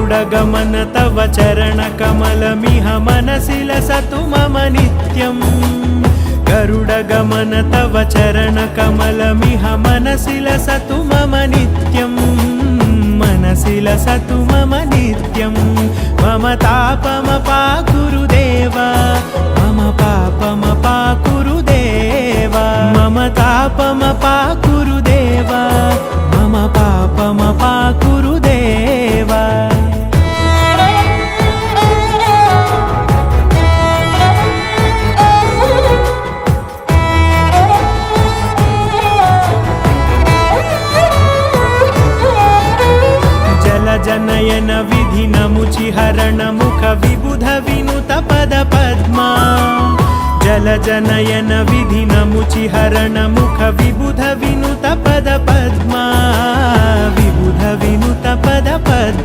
गरुडगमन तव चरणकमलमिह मनसि लसतु मम नित्यम् गरुडगमन तव चरणकमलमिह मनसि लसतु मम नित्यम् मनसि लसतु मम नित्यम् मम तापमपाकुरुदेव मम पापमपाकुरुदेव मम तापमपाकुरुदेव मम पापमपाकुरुदेव जनयन विधिनमुचिहरण मुख विबुध विनुत पद पद्मा जलजनयन विधिनमुचिहरण मुख विबुध विनुत पद पद्मा विबुध विनुत पद पद्मा।